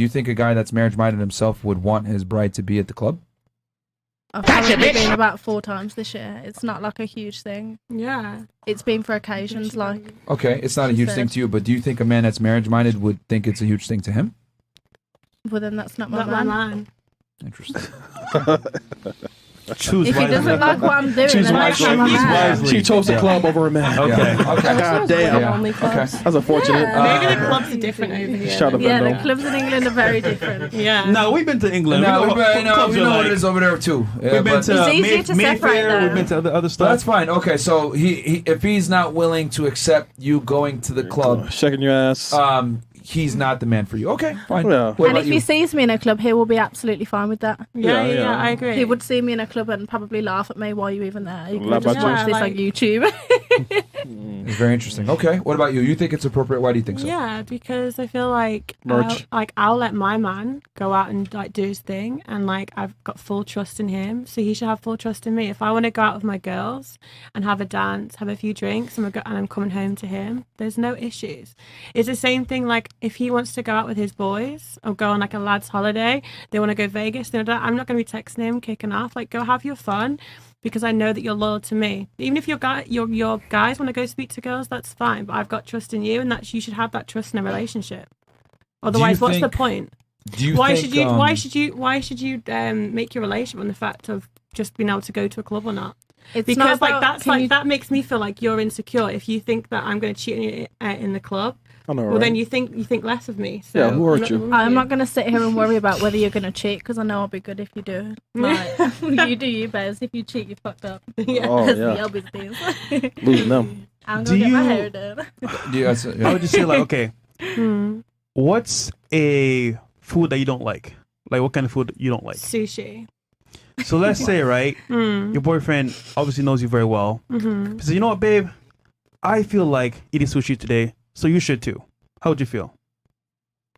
Do you think a guy that's marriage-minded himself would want his bride to be at the club? I've probably been about 4 times this year. It's not like a huge thing. Yeah. It's been for occasions, like. Okay, it's not a huge thing to you, but do you think a man that's marriage-minded would think it's a huge thing to him? Well, then that's not my Not my man. Interesting. Choose If he wisely. doesn't like what I'm doing, then that's not my man. She chose the club over a man. Okay. God damn. Yeah. Only clubs. That's unfortunate. Maybe the clubs are different over here. Shout out Yeah, Bendo. the clubs in England are very different. Yeah. No, we've been to England. No, we clubs know are what like. it is over there too. Yeah, We've been but- to It's easier to separate, Mayfair. though. We've been to other But stuff. that's fine. Okay, so he if he's not willing to accept you going to the club, Shaking your ass. he's not the man for you. Okay, fine. Yeah. What And about if you? he sees me in a club, he will be absolutely fine with that. Yeah, I agree. He would see me in a club and probably laugh at me while you're even there. You Laugh could just at you. watch this like- on YouTube. It's very interesting. Okay, what about you? You think it's appropriate? Why do you think so? Yeah, because I feel like Merch. I'll let my man go out and like do his thing, and like I've got full trust in him, so he should have full trust in me. If I want to go out with my girls and have a dance, have a few drinks, and I'm coming home to him, there's no issues. It's the same thing like if he wants to go out with his boys or go on like a lad's holiday, they want to go Vegas, I'm not going to be texting him, kicking off. Like, go have your fun. Because I know that you're loyal to me. Even if your guys want to go speak to girls, that's fine. But I've got trust in you, and you should have that trust in a relationship. Otherwise, what's the point? Do you Why think, should you make your relationship on the fact of just being able to go to a club or not? It's Because not about, that makes me feel like you're insecure. If you think that I'm going to cheat on you in the club, I know, well right? then you think less of me. So Yeah, who hurt you? I'm not going to sit here and worry about whether you're going to cheat because I know I'll be good if you do. Like, you do you, Bez. If you cheat, you fucked up. Yeah. Oh, That's yeah. the obvious thing. Losing them. I'm Do going to get my you- hair done. I would just say like, okay, Hmm. what's a food that you don't like? Like, what kind of food you don't like? Sushi. So let's say, right, Mm. your boyfriend obviously knows you very well. Mm-hmm. He says, you know what, babe? I feel like eating sushi today, so you should too. How would you feel?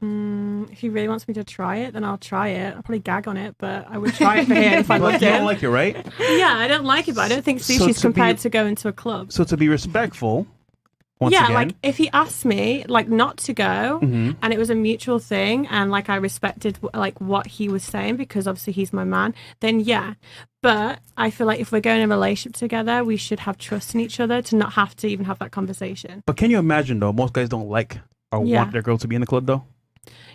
If he really wants me to try it, then I'll try it. I'll probably gag on it, but I would try it for him if I But loved you it. don't like it, right? Yeah, I don't like it, but I don't think So sushi's to be- compared to going to a club. So to be respectful, once Yeah, again, like if he asked me like not to go Mhm. and it was a mutual thing and like I respected like what he was saying because obviously he's my man, then yeah. But I feel like if we're going in a relationship together, we should have trust in each other to not have to even have that conversation. But can you imagine though? Most guys don't like or Yeah. want their girl to be in the club though.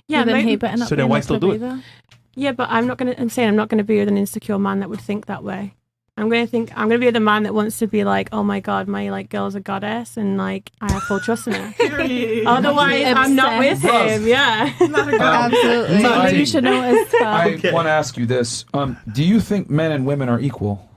Yeah, then maybe- he better not So be then in why the still club do it? either. yeah, but I'm saying I'm not going to be with an insecure man that would think that way. I'm going to be with a man that wants to be like, oh my God, my like girl's a goddess and like I have full trust in her. Otherwise, I'm not with Obsessed. him. Yeah. Absolutely. I- You should know as I well. want to ask you this: do you think men and women are equal?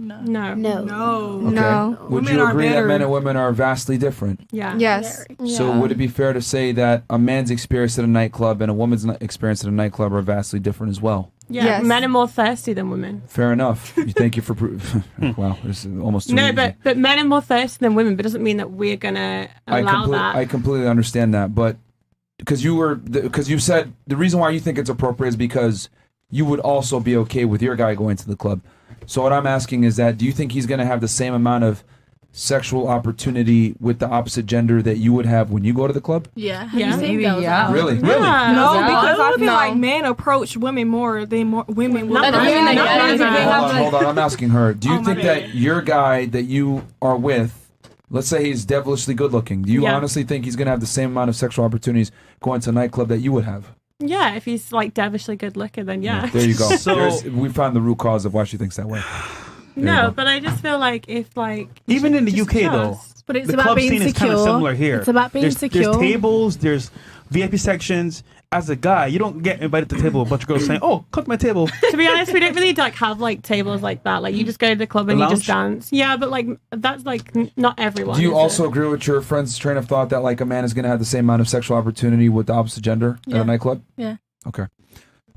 No. No. No. Okay. No. Would Women you are agree that better. men and women are vastly different? Yeah. Yes. So would it be fair to say that a man's experience at a nightclub and a woman's experience at a nightclub are vastly different as well? Yeah. Yes. Men are more thirsty than women. Fair enough. Thank you for. Wow, this is almost too No, easy. but men are more thirsty than women, but it doesn't mean that we're gonna allow that. I completely understand that, but because you said the reason why you think it's appropriate is because you would also be okay with your guy going to the club. So what I'm asking is that do you think he's going to have the same amount of sexual opportunity with the opposite gender that you would have when you go to the club? Yeah. Have Yeah. you seen Maybe, girls yeah. out? Really? Yeah. No, Yeah. because I feel No. like men approach women more than women will. Not approach women, men. not Not women. women. Hold on. I'm asking her. Do you Oh, my think that bad. your guy that you are with, let's say he's devilishly good looking, do you Yeah. honestly think he's going to have the same amount of sexual opportunities going to a nightclub that you would have? Yeah, if he's like devilishly good looking, then yeah. There you go. So- We found the root cause of why she thinks that way. There you No, go. but I just feel like if like Even in the just UK though, trust. But it's the about club being scene is kind secure. of similar here. It's about being there's, secure. There's tables, there's VIP sections. As a guy, you don't get invited to the table with a bunch of girls saying, "Oh, come to my table." To be honest, we don't really like have like tables like that. Like you just go to the club and The you just lounge? dance. Yeah, but like that's like not everyone. Do you is also it? agree with your friend's train of thought that like a man is going to have the same amount of sexual opportunity with the opposite gender at Yeah. a nightclub? Yeah. Okay.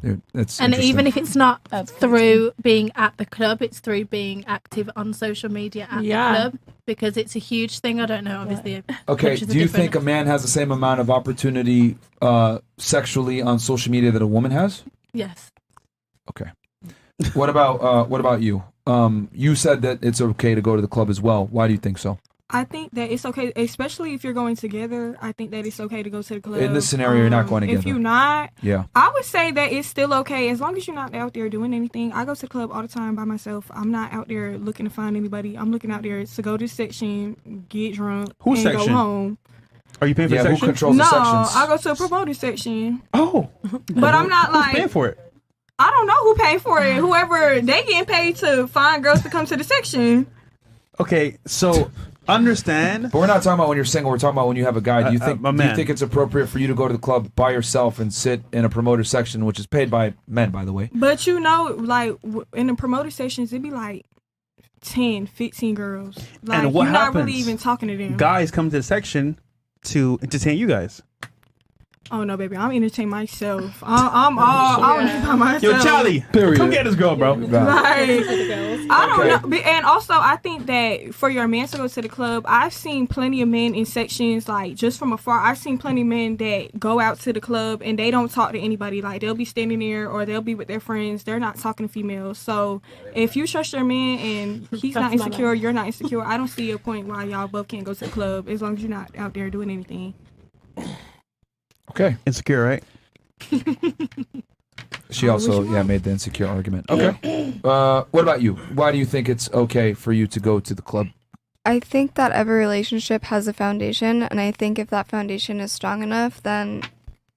Dude, that's And interesting. even if it's not through being at the club, it's through being active on social media at Yeah. the club because it's a huge thing. I don't know, obviously. Okay, cultures are do you different. think a man has the same amount of opportunity sexually on social media that a woman has? Yes. Okay. What about you? You said that it's okay to go to the club as well. Why do you think so? I think that it's okay, especially if you're going together. I think that it's okay to go to the club. In this scenario, you're not going together. If you're not, Yeah. I would say that it's still okay as long as you're not out there doing anything. I go to the club all the time by myself. I'm not out there looking to find anybody. I'm looking out there to go to the section, get drunk, Whose and section? go home. Are you paying for Yeah, the who section? controls No, the sections? I go to a promoted section, Oh, but I'm not who's paying like for it? I don't know who paid for it. Whoever they getting paid to find girls to come to the section. Okay, so understand. But we're not talking about when you're single. We're talking about when you have a guy. Do you think? my Do you man. think it's appropriate for you to go to the club by yourself and sit in a promoter section, which is paid by men, by the way? But you know, like in the promoted sections, it'd be like 10, 15 girls. Like And what you're not really happens? even talking to them. Guys come to the section to entertain you guys. Oh no, baby, I'm entertaining myself. I'm by myself. Yo, Charlie, Period. come get this girl, bro. Like, I don't Okay. know. And also, I think that for your man to go to the club, I've seen plenty of men in sections, like, just from afar. I've seen plenty of men that go out to the club and they don't talk to anybody. Like, they'll be standing there or they'll be with their friends. They're not talking to females. So, if you trust your man and he's not That's my insecure, you're not insecure, I don't see a point why y'all both can't go to the club as long as you're not out there doing anything. Okay. Insecure, right? She also made the insecure argument. Okay. What about you? Why do you think it's okay for you to go to the club? I think that every relationship has a foundation, and I think if that foundation is strong enough, then,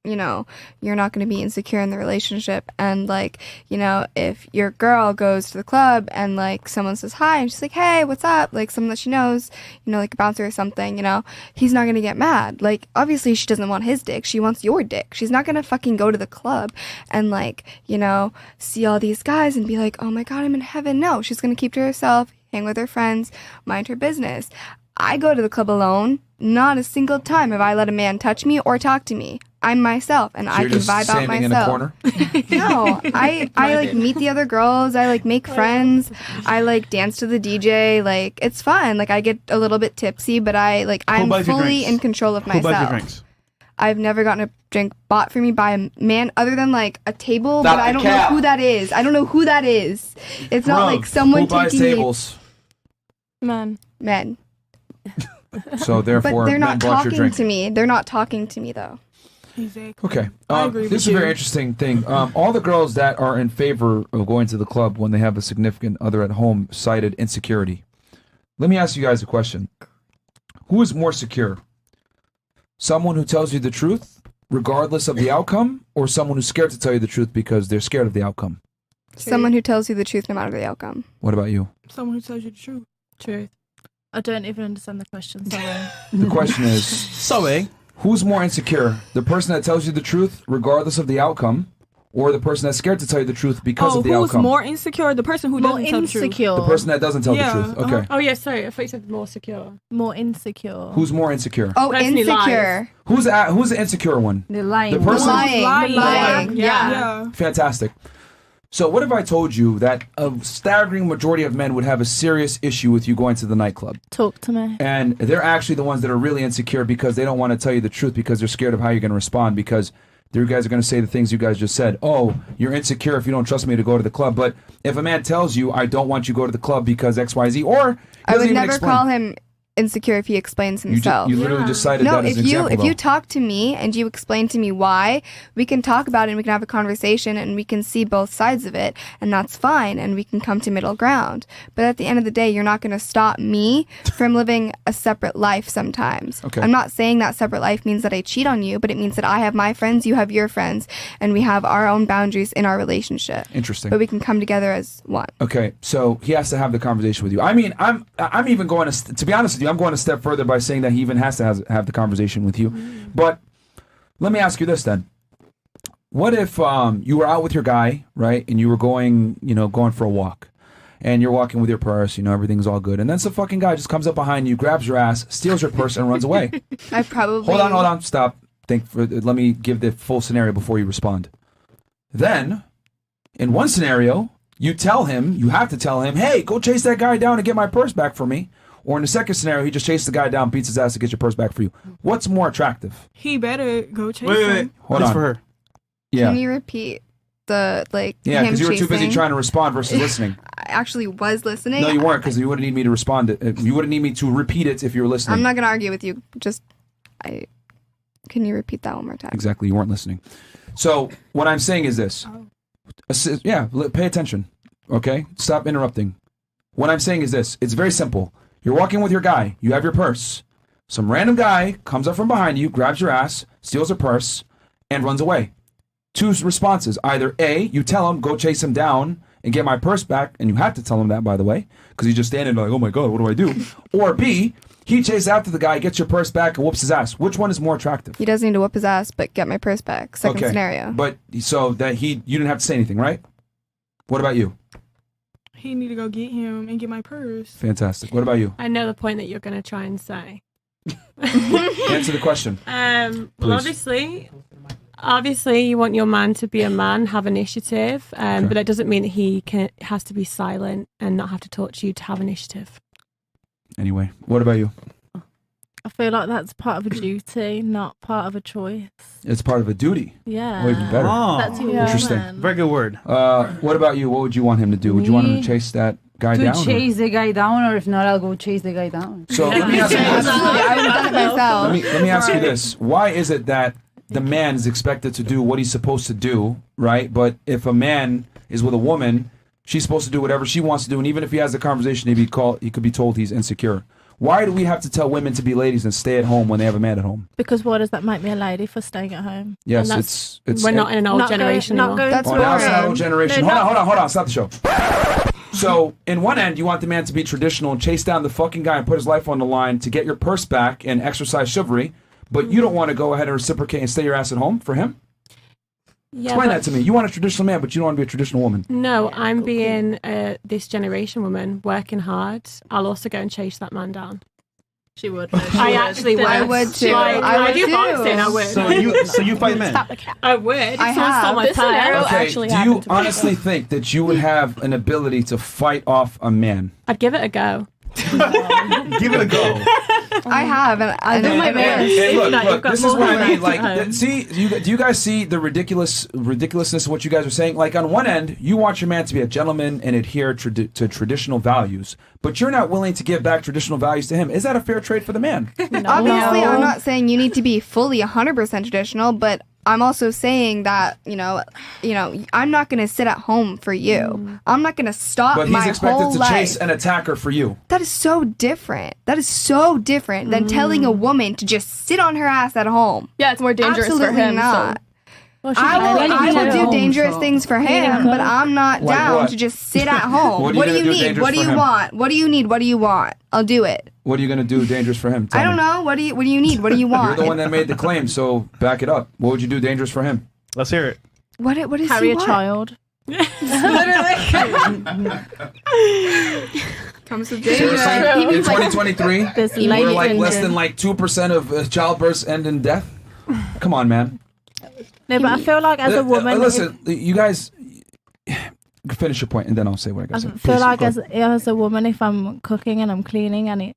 you know, you're not going to be insecure in the relationship. And, like, you know, if your girl goes to the club and, like, someone says hi, and she's like, hey, what's up? Like, someone that she knows, you know, like a bouncer or something, you know, he's not going to get mad. Like, obviously she doesn't want his dick. She wants your dick. She's not going to fucking go to the club and, like, you know, see all these guys and be like, oh my God, I'm in heaven. No, she's going to keep to herself, hang with her friends, mind her business. I go to the club alone. Not a single time have I let a man touch me or talk to me. I'm myself, and I You're can just vibe out standing in a myself. corner? No, I like meet the other girls. I like make friends. I like dance to the DJ. Like, it's fun. Like, I get a little bit tipsy, but I'm buys your fully drinks? in control of Who buys your myself. drinks? I've never gotten a drink bought for me by a man other than like a table, Stop but I the don't cap. know who that is. I don't know who that is. It's not Bro, like someone Who buys taking tables? Man. me. Men. So therefore, But they're men not bought your talking drink. to me. They're not talking to me though. Exactly. Okay. I agree This with is a very you. interesting thing. All the girls that are in favor of going to the club when they have a significant other at home cited insecurity. Let me ask you guys a question. Who is more secure? Someone who tells you the truth, regardless of the outcome, or someone who's scared to tell you the truth because they're scared of the outcome? Someone who tells you the truth no matter the outcome. What about you? Someone who tells you the truth. Truth. I don't even understand the question. Sorry. The question is, So, who's more insecure? The person that tells you the truth, regardless of the outcome, or the person that's scared to tell you the truth because of the who's outcome? more insecure? The person who More doesn't tell the truth. insecure. The person that doesn't tell Yeah, the truth. Okay. Oh yeah, sorry. I thought you said more secure. More insecure. Who's more insecure? Oh, Personally insecure. Who's the insecure one? the lying? The person- Lying. Yeah. Fantastic. So what if I told you that a staggering majority of men would have a serious issue with you going to the nightclub? Talk to me. And they're actually the ones that are really insecure because they don't want to tell you the truth because they're scared of how you're going to respond because you guys are going to say the things you guys just said. Oh, you're insecure if you don't trust me to go to the club. But if a man tells you, I don't want you to go to the club because X, Y, Z, or he I doesn't would even never explain. call him insecure if he explains himself. You literally just cited No, that as if an you example. if you talk to me and you explain to me why, we can talk about it and we can have a conversation and we can see both sides of it and that's fine and we can come to middle ground. But at the end of the day, you're not going to stop me from living a separate life sometimes. Okay. I'm not saying that separate life means that I cheat on you, but it means that I have my friends, you have your friends, and we have our own boundaries in our relationship. Interesting. But we can come together as one. Okay, so he has to have the conversation with you. I mean, I'm even going to be honest with you, I'm going a step further by saying that he even has to have the conversation with you. But let me ask you this then: what if you were out with your guy, right, and you were going for a walk, and you're walking with your purse, everything's all good, and then some fucking guy just comes up behind you, grabs your ass, steals your purse, and runs away? I probably Hold on, stop. Let me give the full scenario before you respond. Then, in one scenario, you have to tell him, hey, go chase that guy down and get my purse back for me. Or in the second scenario, he just chases the guy down, beats his ass to get your purse back for you. What's more attractive? He better go chase Wait. him. Hold This on. for her. Yeah. Can you repeat? the like. Yeah, him because you were too busy chasing. trying to respond versus listening. I actually was listening. No, you weren't, because you wouldn't need me to respond. You wouldn't need me to repeat it if you were listening. I'm not gonna argue with you. Can you repeat that one more time? Exactly, you weren't listening. So what I'm saying is this. Pay attention. Okay, stop interrupting. What I'm saying is this. It's very simple. You're walking with your guy. You have your purse. Some random guy comes up from behind you, grabs your ass, steals your purse, and runs away. Two responses. Either A, you tell him, go chase him down and get my purse back, and you have to tell him that, by the way, because he's just standing there like, oh my God, what do I do? Or B, he chases after the guy, gets your purse back, and whoops his ass. Which one is more attractive? He doesn't need to whoop his ass, but get my purse back. Second Okay, scenario. But so that you didn't have to say anything, right? What about you? He need to go get him and get my purse. Fantastic. What about you? I know the point that you're going to try and say. Answer the question. Well, Please. obviously, you want your man to be a man, have initiative, but that doesn't mean that he has to be silent and not have to talk to you to have initiative. Anyway, what about you? I feel like that's part of a duty, not part of a choice. It's part of a duty. Yeah. Oh, even better. Oh, That's your Interesting. woman. very good word. What about you? What would you want him to do? Would you want him to Me? chase that guy To down? or- chase the guy down, or if not, I'll go chase the guy down. So let me ask you this. Absolutely, I would have done it myself. Let me ask you this. Why is it that the man is expected to do what he's supposed to do, right? But if a man is with a woman, she's supposed to do whatever she wants to do, and even if he has the conversation, he could be told he's insecure. Why do we have to tell women to be ladies and stay at home when they have a man at home? Because why does that make me a lady for staying at home? Yes, And it's. We're not in an old Not generation going anymore. That's Oh, now it's not boring. old generation. No, Hold on. Stop the show. So, in one end, you want the man to be traditional and chase down the fucking guy and put his life on the line to get your purse back and exercise chivalry, but you don't want to go ahead and reciprocate and stay your ass at home for him? Yeah, Explain but- that to me. You want a traditional man, but you don't want to be a traditional woman. No, I'm being this generation woman, working hard. I'll also go and chase that man down. She would. I actually would. I would too. Like, I I would do too. boxing, I would. So you fight men. I would. If I someone stole have. my This scenario purse, Okay, actually do you happened to me. honestly think that you would have an ability to fight off a man? I'd give it a go. Give it a go. I have, and I'll do my best. And look, No, you've got this is more what I than mean. that Like, at home. do you guys see the ridiculousness of what you guys are saying? Like, on one end, you want your man to be a gentleman and adhere to traditional values, but you're not willing to give back traditional values to him. Is that a fair trade for the man? obviously, I'm not saying you need to be fully 100% traditional, but I'm also saying that I'm not going to sit at home for you. I'm not going to stop But my he's expected whole to life. chase an attacker for you. That is so different. That is so different than telling a woman to just sit on her ass at home. Yeah, it's more dangerous Absolutely for him. not. Well, I will do dangerous things for him, but I'm not Like down what? to just sit at home. What are you What do gonna you do need? dangerous What do for you him? want? What do you need? What do you want? I'll do it. What are you going to do dangerous for him? Tell I don't me. know. What do you need? What do you You're want? the one that made the claim, so back it up. What would you do dangerous for him? Let's hear it. What is Carry he a want? child. Comes with Seriously? danger. In 2023, This we're lady like less engine. than like 2% of childbirths end in death? Come on, man. No, but I feel like as a woman, listen, you guys finish your point and then I'll say what I got I to say. feel Please, like go. as a woman, if I'm cooking and I'm cleaning and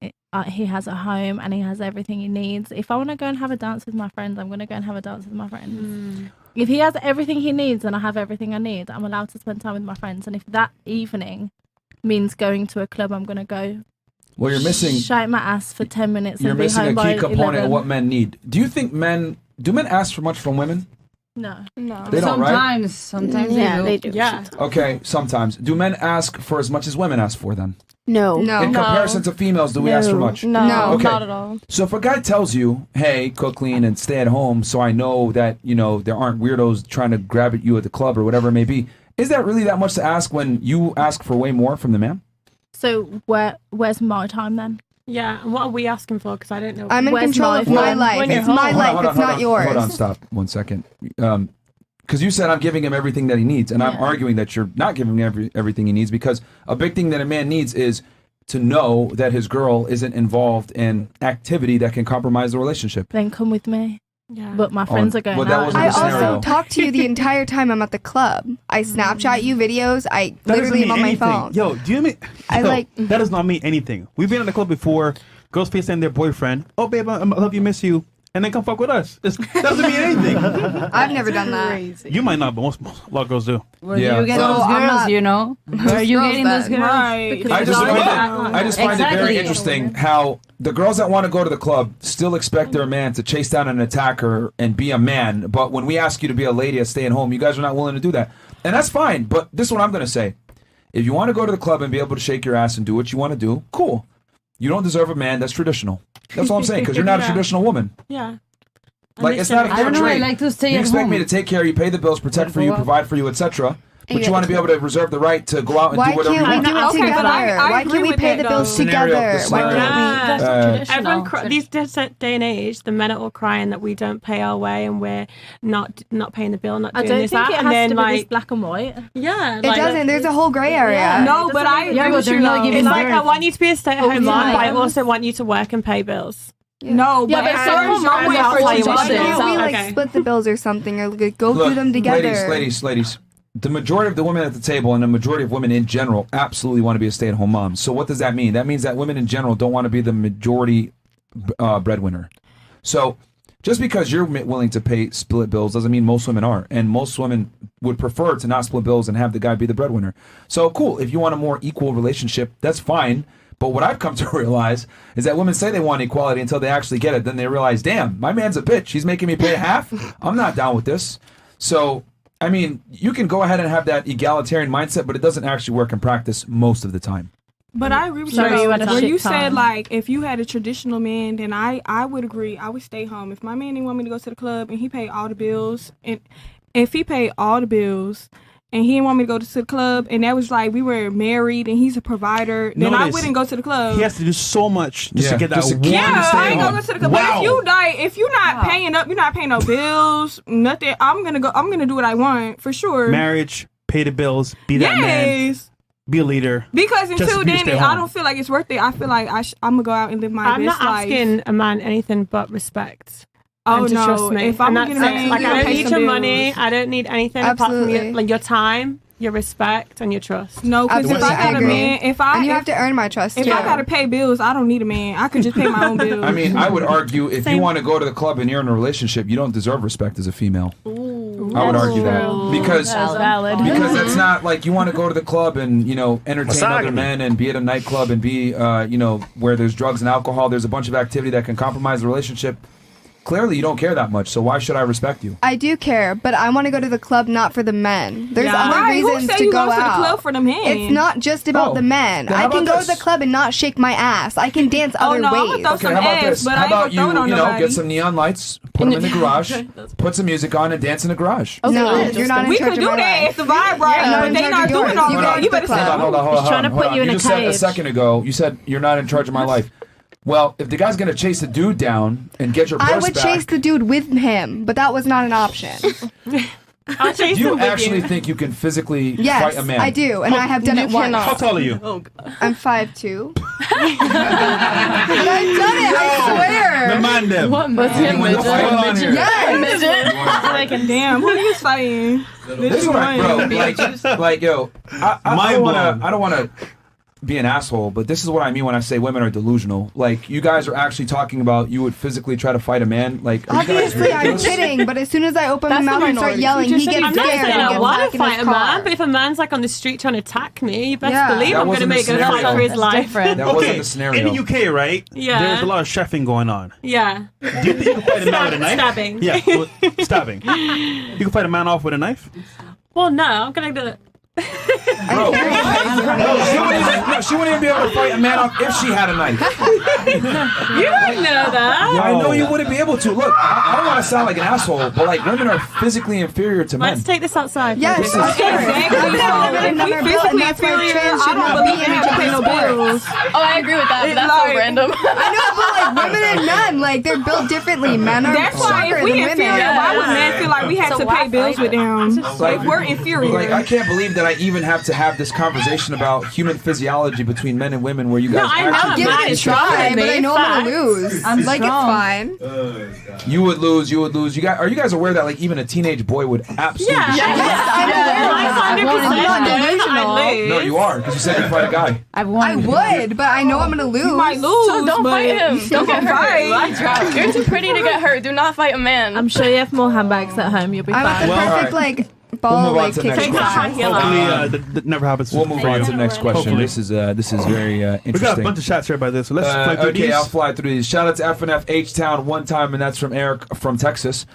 he has a home and he has everything he needs, if I want to go and have a dance with my friends, I'm going to go and have a dance with my friends. If he has everything he needs and I have everything I need, I'm allowed to spend time with my friends. And if that evening means going to a club, I'm going to go. Well, you're missing Shake my ass for 10 minutes you're and be missing home a by key component 11. of what men need. Do you think men ask for much from women? No. They don't, right? Sometimes Yeah, they they do. do. Yeah. Okay, sometimes. Do men ask for as much as women ask for then? No. No. In comparison to females, do we ask for much? No. Okay. Not at all. So if a guy tells you, hey, cook, clean, and stay at home so I know that, there aren't weirdos trying to grab at you at the club or whatever it may be, is that really that much to ask when you ask for way more from the man? So where's my time then? Yeah, and what are we asking for? Because I don't know. I'm in Where's control my of my phone? life. When you're It's my home. life. It's not yours. Hold on, stop 1 second. Because you said I'm giving him everything that he needs, and I'm arguing that you're not giving him everything he needs, because a big thing that a man needs is to know that his girl isn't involved in activity that can compromise the relationship. Then come with me. Yeah. But my friends are going well, that out. wasn't I the scenario. also talk to you the entire time I'm at the club. I Snapchat you videos. I That doesn't literally am mean on my anything. phone. Yo, do you mean? I Yo, like- that does not mean anything. We've been in the club before. Girls FaceTime their boyfriend. Oh, babe, I love you, miss you. and then come fuck with us. It doesn't mean anything. I've never done that. Crazy. You might not, but a lot of girls do. Where Yeah. do you get So those I'm girls, not- you know? Where are you girls getting then. those girls? Right. I just find it very Exactly. interesting how the girls that want to go to the club still expect their man to chase down an attacker and be a man, but when we ask you to be a lady and stay at home, you guys are not willing to do that. And that's fine, but this is what I'm going to say. If you want to go to the club and be able to shake your ass and do what you want to do, cool. You don't deserve a man that's traditional. That's all I'm saying, because you're not a Yeah. traditional woman. Yeah. Like, it's not a I fair don't know. I trade. like to stay You at expect home. me to take care of you, pay the bills, protect for you, provide for you, etc. But you want to be able to reserve the right to go out and Why do whatever you can't we want. do it Okay, but I together? Why agree can't we with pay that, the bills though. Scenario, together? the Why scenario. can't we? That's not traditional. Everyone these day and age, the men are all crying that we don't pay our way and we're not paying the bill, not I doing don't this, think that, it and has then to be this like black and white. yeah, It like, doesn't. There's a whole gray area. No, but I agree Yeah, but with they're you. not though. giving It's birth. like I want you to be a stay-at-home yeah. mom, but I also want you to work and pay bills. No, Yeah, but but as some far as mom your will way tell for you traditional- what Why it is. can't we like Okay. split the bills or something, or like, go Look, through them together? Ladies, the majority of the women at the table and the majority of women in general absolutely want to be a stay-at-home mom. So what does that mean? That means that women in general don't want to be the majority breadwinner. So just because you're willing to pay split bills doesn't mean most women are. And most women would prefer to not split bills and have the guy be the breadwinner. So cool, if you want a more equal relationship, that's fine. But what I've come to realize is that women say they want equality until they actually get it. Then they realize, damn, my man's a bitch. He's making me pay half. I'm not down with this. So, I mean, you can go ahead and have that egalitarian mindset, but it doesn't actually work in practice most of the time. But I agree with Sorry, you. you though. had a Where shit you said time. like if you had a traditional man, then I would agree. I would stay home. If my man didn't want me to go to the club and he paid all the bills, and if he paid all the bills and he didn't want me to go to the club, and that was like we were married and he's a provider, then I Notice, wouldn't go to the club. He has to do so much just Yeah, to get that just to one keep Yeah, stay I ain't home. gonna go to the club. Wow. But if you're not paying up, you're not paying no bills, nothing. I'm gonna do what I want for sure. Marriage, pay the bills, be that man, Yes. be a leader. Because Just until for you to then, stay I home. don't feel like it's worth it. I feel like I'm gonna go out and live my I'm best not life. asking a man anything but respect. Oh and to no! trust me. If I'm And gonna that's get a it. man, Like you I gotta don't pay need some your money. bills. I don't need anything apart from Absolutely. your time, your respect, and your trust. No, because if Absolutely, I got I a agree. man, And you have to earn my trust if too. I gotta pay bills, I don't need a man. I could just pay my own bills. I mean, I would argue if you Same. want to go to the club and you're in a relationship, you don't deserve respect as a female. I would That's argue true. that because That's valid. because that's not like you want to go to the club and entertain other Misogyny. men and be at a nightclub and be where there's drugs and alcohol. There's a bunch of activity that can compromise the relationship. Clearly, you don't care that much. So why should I respect you? I do care, but I want to go to the club not for the men. There's Yeah. other right? Who reasons said to you go go to the out. club for the men? It's not just about Oh, the men. then how I can about go to the this? club and not shake my ass. I can dance Oh, other no, I'ma ways. throw Okay, some how about ass, this? but I How ain't about gonna throw it on you nobody. get some neon lights, put them in the garage, put some music on, and dance in the garage. No, you're not in We charge could of do my that life. if the vibe right, Yeah, but in they charge not of doing yours. all You that. go You to the better club. say. Hold on. He's trying to put you in a just said a cage. second ago. You said you're not in charge of my life. Well, if the guy's gonna chase the dude down and get your purse I would back, chase the dude with him, but that was not an option. I'll chase do you him with actually you. think you can physically Yes, fight a man? I do, and I have done it once. How tall are you? I'm 5'2". And I've done it, I swear. Remind them. What's You win the fight on here. Yes. Like, damn, who are you fighting? This is what I, bro. Like, yo, I don't want to be an asshole, but this is what I mean when I say women are delusional. Like, you guys are actually talking about you would physically try to fight a man. Like, are you guys Obviously, I'm ridiculous? kidding, but as soon as I open my That's the mouth and start minority. yelling, he gets I'm not scared saying and I gets want back to in his fight a man, car. but if a man's like on the street trying to attack me, you best Yeah. believe That I'm going to wasn't make the a fight scenario. for his That's life. different. That wasn't the scenario. In the UK, right? Yeah. There's a lot of chefing going on. Yeah. Do you think you can fight a man with a knife? Stabbing. Yeah, stabbing. You can fight a man off with a knife? Well, no, I'm going to do it. Bro, she wouldn't even be able to fight a man off if she had a knife. You don't know that. I know you wouldn't be able to. Look, I don't want to sound like an asshole, but like women are physically inferior to men. Let's take this outside. Yes, This is- of course. Exactly. I've never If been we never built, physically and that's why inferior, trans I should don't not believe be in in having to pay no bills. Oh, I agree with that. But that's like- so random. I know, but like women and men, like they're built differently. Men are That's why stronger if we than inferior, women. why would men feel like we have So to why pay bills fight? with them? Like, If we're inferior. Like, I can't believe that I even have to have this conversation about human physiology between men and women, where you guys I know, actually Give That it a is try, but I know I'm gonna facts. lose. I'm like strong. it's fine. you would lose. You would lose. You guys, are you guys aware that like even a teenage boy would absolutely? Yeah. Yes, I'm aware of that. I'm not delusional. No, you are, because you said you fight a guy. I've won. I would, but I know I'm gonna lose. You might lose. So don't but fight him. you still Don't get gonna hurt. fight. You're too pretty to get hurt. Do not fight a man. I'm sure you have more handbags at home. You'll be I want the fine. Well, perfect alright. like We'll ball move on like to the next kick question. ass. Hopefully, that never happens. We'll move for on you. to the next question. Hopefully. This is very We got a interesting. bunch of shots here by this, so let's play through Okay, these. I'll fly through these. Shout out to FNF H-Town one time, and that's from Eric from Texas.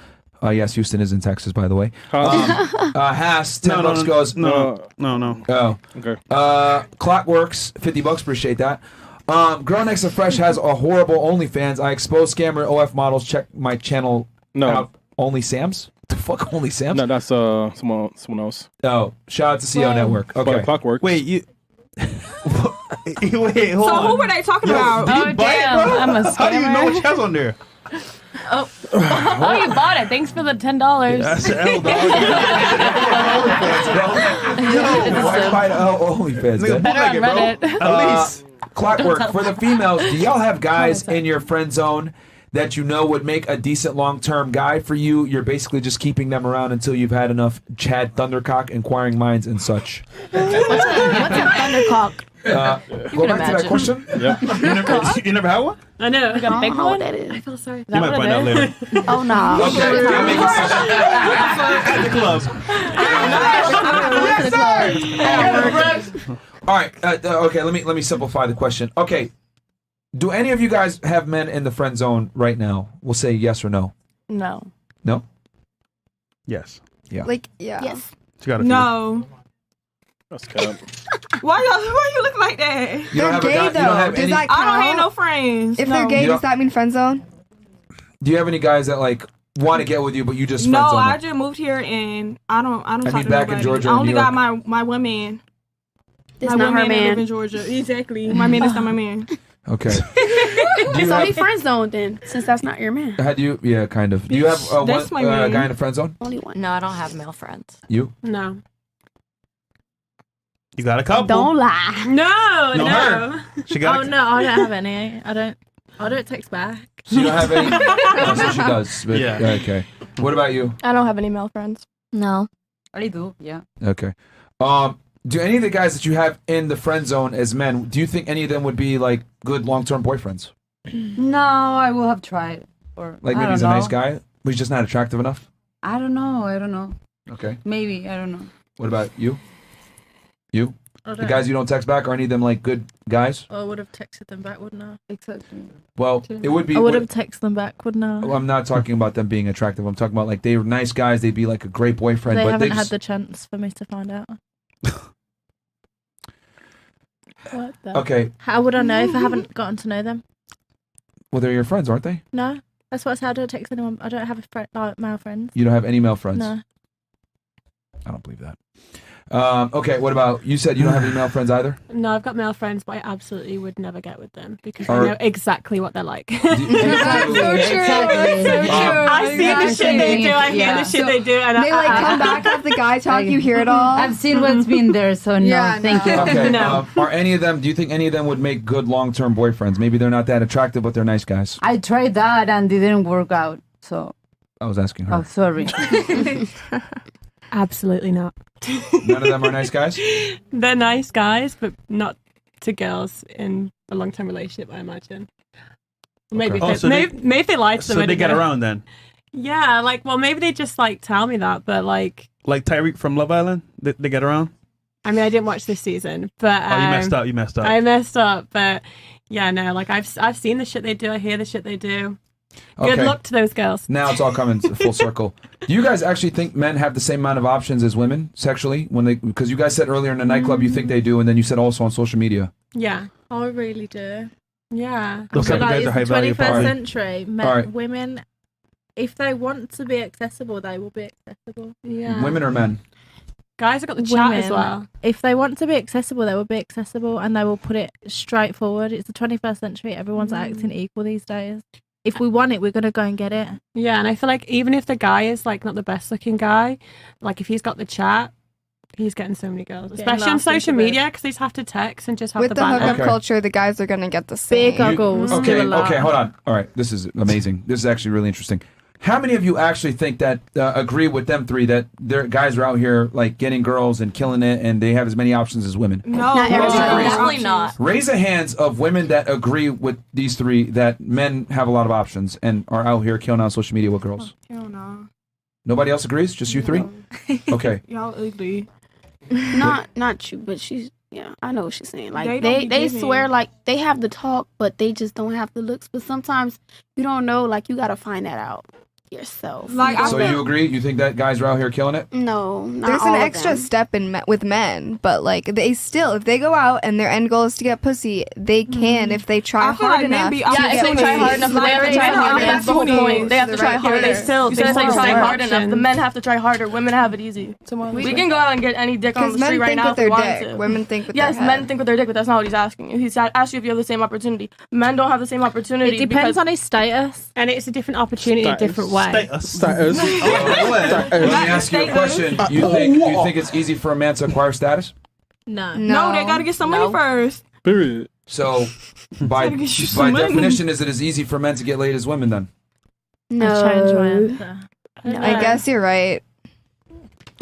Yes, Houston is in Texas, by the way. Haas, $10 goes. No. Oh. Okay. Clockworks, $50. Appreciate that. Girl Next to Fresh has a horrible OnlyFans. I expose scammer OF models. Check my channel No. out. Only Sam's? What the fuck, Only Sam's? No, that's someone else. Oh, shout out to CO Network. But Okay. Clockwork. Wait, you. Wait, hold So on. who were they talking about? Did you buy it, bro? I'm a How do you know scammer. what has on there? Oh, you bought it. Thanks for the $10. That's an L, dog. Yo, why buy the OnlyFans? Nigga, man? Better on bootleg it, bro. Reddit. At least. Clockwork, for the females, do y'all have guys in your friend zone that you know would make a decent long-term guy for you? You're basically just keeping them around until you've had enough Chad Thundercock, inquiring minds, and such. What's a thundercock? Go back to that imagine. question. You never had one? I know. Like a big one? I feel sorry. You might find out later. Oh no. Okay, I'm making At the club. All right. Okay. Let me simplify the question. Okay. Do any of you guys have men in the friend zone right now? We'll say yes or no. No. No. Yes. Like yeah. Yes. She got a few. No. That's cap. Why you look like that? You They're gay you don't though. have Does any. that I don't have count? no friends. If no. they're gay, You does don't- that mean friend zone? Do you have any guys that like want to get with you, but you just No, friend zone I them? just moved here and I don't I talk mean, to back in nobody. Georgia I or only New got York? my one man. It's My not one her man that live in man. Georgia. Exactly. My man is not my man. Okay. Do you It's only have, friend zone then, since that's not your man. had you? Yeah, kind of. Do you have That's one my man. guy in the friend zone? Only one. No, I don't have male friends. You? No. You got a couple. Don't lie. No, No, her. She got Oh a no, I don't have any. I don't text back. So you don't have any? Oh, so she does. But, Yeah. Okay. What about you? I don't have any male friends. No. I do, yeah. Okay. Do any of the guys that you have in the friend zone as men, do you think any of them would be like good long-term boyfriends? No, I will have tried. Or Like I maybe don't he's a know. nice guy, but he's just not attractive enough? I don't know. Okay. Maybe, I don't know. What about you? You? I The guys you don't text back, are any of them like good guys? I would have texted them back, wouldn't I? Exactly. Well, it would be. I would have texted them back, wouldn't I? Well, I'm not talking about them being attractive. I'm talking about like they were nice guys. They'd be like a great boyfriend, They but haven't they had just, the chance for me to find out. What the? okay. How would I know if I haven't gotten to know them? Well, they're your friends, aren't they? No. That's what I said. I don't text anyone. I don't have a like male friends. You don't have any male friends. No. I don't believe that. Okay. What about you? Said you don't have any male friends either. No, I've got male friends, but I absolutely would never get with them because Are- I know exactly what they're like. That's so true. Exactly. So true. I see the shit they do. I hear the shit they do, and They like come back as the guy talk. You hear it all. I've seen what's been there, so no, Yeah, thank no. you. Okay. No. Are any of them? Do you think any of them would make good long-term boyfriends? Maybe they're not that attractive, but they're nice guys. I tried that and it didn't work out. So, I was asking her. oh, sorry. absolutely not. None of them are nice guys. They're nice guys, but not to girls in a long-term relationship, I imagine. Maybe Okay. if they, maybe if they lie to them. So I they don't get know. around then. Yeah, like, well, maybe they just like tell me that, but like, Like Tyreek from Love Island. They get around. I mean, I didn't watch this season, but Oh, you messed up. You messed up. I messed up, but yeah, no, like I've seen the shit they do. I hear the shit they do. Good Okay. luck to those girls. Now it's all coming to full circle. Do you guys actually think men have the same amount of options as women sexually? When they, because you guys said earlier in the nightclub you think they do, and then you said also on social media. Yeah, I really do. yeah. Those I type feel of guys like are high it's the value 21st party. century. Men, All right. Women, if they want to be accessible, they will be accessible. Yeah. Women or men? Guys have got the chat as Women, well. If they want to be accessible, they will be accessible, and they will put it straightforward. It's the 21st century. Everyone's acting equal these days. If we want it, we're gonna go and get it. Yeah, and I feel like even if the guy is like not the best looking guy, like if he's got the chat, He's getting so many girls, Getting especially on lost into social bed. media, because they just have to text and just have With the the banter. hookup Okay. culture, the guys are gonna get the same. Big uggles. Okay, do a lot. okay, hold on. All right, this is amazing. This is actually really interesting. How many of you actually think that agree with them three that their guys are out here like getting girls and killing it, and they have as many options as women? No, Not everybody. no, Definitely options. not. Raise the hands of women that agree with these three that men have a lot of options and are out here killing on social media with girls. Hell no. Nobody else agrees? Just you three? Okay. Y'all ugly. Not you, but she's I know what she's saying. Like They don't be they giving. swear like they have the talk, but they just don't have the looks. But sometimes you don't know. Like you gotta find that out yourself. Like, I So feel- you agree? You think that guys are out here killing it? No, not There's all an of extra them. step in with men, but like they still, if they go out and their end goal is to get pussy, they can if they try I feel hard like men enough. be to out Yeah, if get they try pussy. hard enough, but they have to try Men are harder. That's the whole opportunities. point. They have to try Right. Yeah, harder. they still You they said still they try have hard enough. The options. men have to try harder. Women have it easy. We can go out and get any dick on Because the men street right think now with if we their wanted dick, to. women think with Yes, their men head. think with their dick, but that's not what he's asking. He's asked you if you have the same opportunity. Men don't have the same opportunity. It depends on his status. And it's a different opportunity, a different way. Status. Let me ask you a question. You think it's easy for a man to acquire status? No. No, they gotta get some money first. Period. So by Gotta get you some money. definition, is it as easy for men to get laid as women then? I'll change my answer. I guess you're right.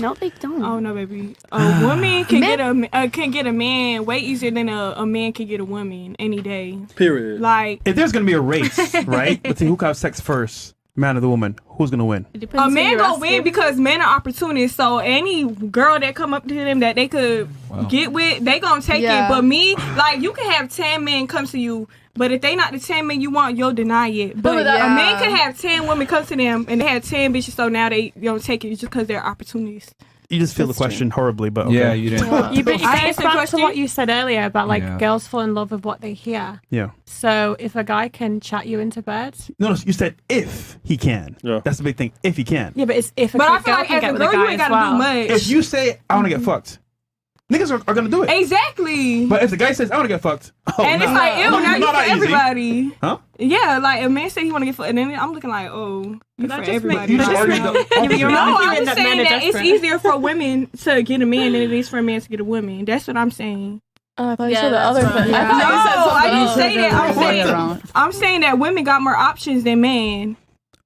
No, they don't. Oh no, baby. A woman can get a man way easier than a man can get a woman any day. Period. Like If there's gonna be a race, right? Let's see who can have sex first, man or the woman. Who's gonna win? It depends a who man you're gonna asking. win because men are opportunists. So any girl that come up to them that they could get with, they gonna take Yeah. it. But me, like you can have 10 men come to you, but if they not the 10 men you want, you'll deny it. But yeah. a man can have 10 women come to them and they have 10 bitches, so now they don't take it just because they're opportunists. You just feel the question horribly, but okay. Yeah, you didn't. You but it I goes answered the back to question. what you said earlier about like Yeah. girls fall in love with what they hear. Yeah. So if a guy can chat you into bed, No, you said if he can. Yeah. That's the big thing. If he can. yeah, but it's if a But I girl feel like can as get a with a girl, you guy ain't as gotta well. do much. If you say I want to get fucked, niggas are gonna do it. Exactly. But if the guy says I want to get fucked, oh, and it's nah. like, ew, now you Not for that easy. everybody. Huh? Yeah, like a man said he want to get fucked, and then I'm looking like, oh, you That for just everybody. You That just just argued make- the Yeah, but you're opposite. No, arguing I'm that saying men are that it's desperate. easier for women to get a man than it is for a man to get a woman. That's what I'm saying. I thought you Yeah, said the that's other right. thing. Yeah. I thought you said No, I something didn't else. say that. I'm Way saying, around. I'm saying that women got more options than men.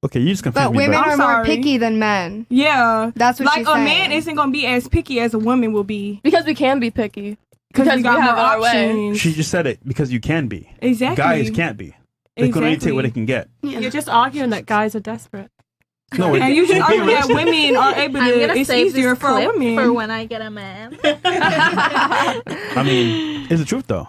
Okay, you just confused But me. women I'm are more sorry. picky than men. Yeah, That's what like she's a saying. man isn't gonna be as picky as a woman will be Because we can be picky. because Because we we got have more our way. options. She just said it because you can be. Exactly. Guys can't be. They can only take what they can get. You're just arguing that guys are desperate. No, And you just argue that women are able I'm to. gonna It's save easier this for a clip woman. for when I get a man. I mean, it's the truth though.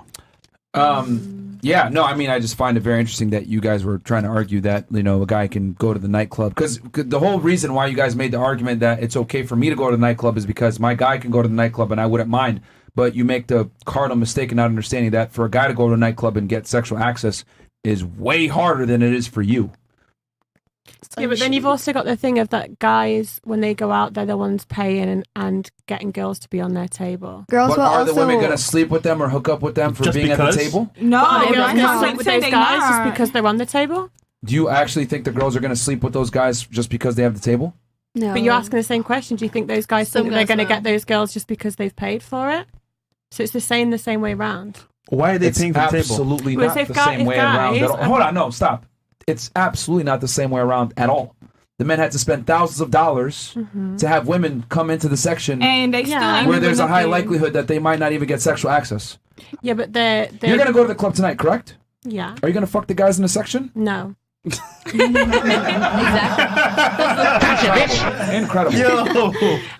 Yeah, no, I mean, I just find it very interesting that you guys were trying to argue that, you know, a guy can go to the nightclub. Because the whole reason why you guys made the argument that it's okay for me to go to the nightclub is because my guy can go to the nightclub and I wouldn't mind. But you make the cardinal mistake in not understanding that for a guy to go to a nightclub and get sexual access is way harder than it is for you. Yeah, but then you've also got the thing of that guys, when they go out, they're the ones paying and getting girls to be on their table. Girls But will are also. the women going to sleep with them or hook up with them for Just being because? at the table? No, But girls girls not sleep with saying those they guys not. just because they're on the table. Do you actually think the girls are going to sleep with those guys just because they have the table? No. But you're asking the same question. Do you think those guys Some think that they're girls going to will. get those girls just because they've paid for it? So it's the same way round. Why are they It's paying for the table? absolutely Well, not if the guy- same if way around. guys- Hold on, no, stop. It's absolutely not the same way around at all. The men had to spend thousands of dollars to have women come into the section And they still Yeah. ain't where doing there's a high nothing. likelihood that they might not even get sexual access. Yeah, but they're You're going to go to the club tonight, correct? yeah. Are you going to fuck the guys in the section? No. Incredible. Yo,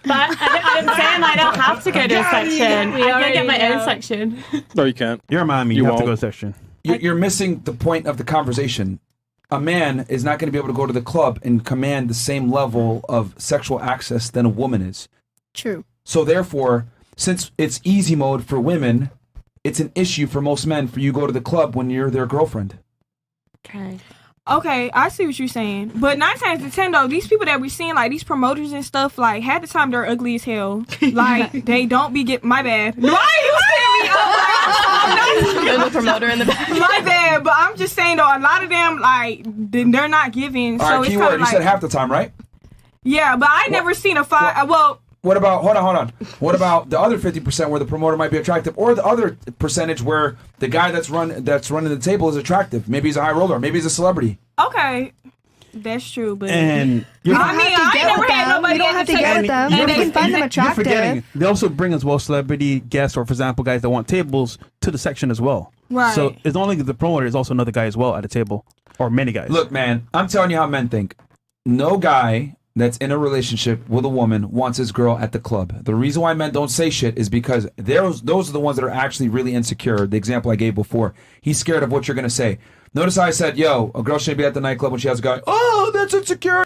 But I'm saying I don't have to go to a section. We I can get already my own know. section. No, you can't. you're a Miami. You You have to won't. go to section. You're missing the point of the conversation. A man is not going to be able to go to the club and command the same level of sexual access than a woman is. True. So therefore, since it's easy mode for women, it's an issue for most men for you to go to the club when you're their girlfriend. Okay. Okay, I see what you're saying. But 9 times out of 10, though, these people that we're seeing, like these promoters and stuff, like half the time they're ugly as hell. Like they don't be get my bad. Why are you saying me? There's a promoter in the back. My bad, but I'm just saying though, a lot of them like they're not giving. All so right, it's keyword. kind You of said like half the time, right? yeah, but I never seen a five. Well, What about hold on? What about the other 50% where the promoter might be attractive, or the other percentage where the guy that's running the table is attractive? Maybe he's a high roller. Maybe he's a celebrity. Okay, that's true. But And You don't I mean, have to I get never with had them. nobody You don't at have the to get table. with them. And You can find them you're forgetting. attractive. They also bring as well celebrity guests, or for example, guys that want tables to the section as well. Right. So it's not only the promoter, it's also another guy as well at the table, or many guys. Look, man, I'm telling you how men think. No guy that's in a relationship with a woman wants his girl at the club. The reason why men don't say shit is because those are the ones that are actually really insecure. The example I gave before. He's scared of what you're going to say. Notice how I said, yo, a girl shouldn't be at the nightclub when she has a guy. Oh, that's insecure.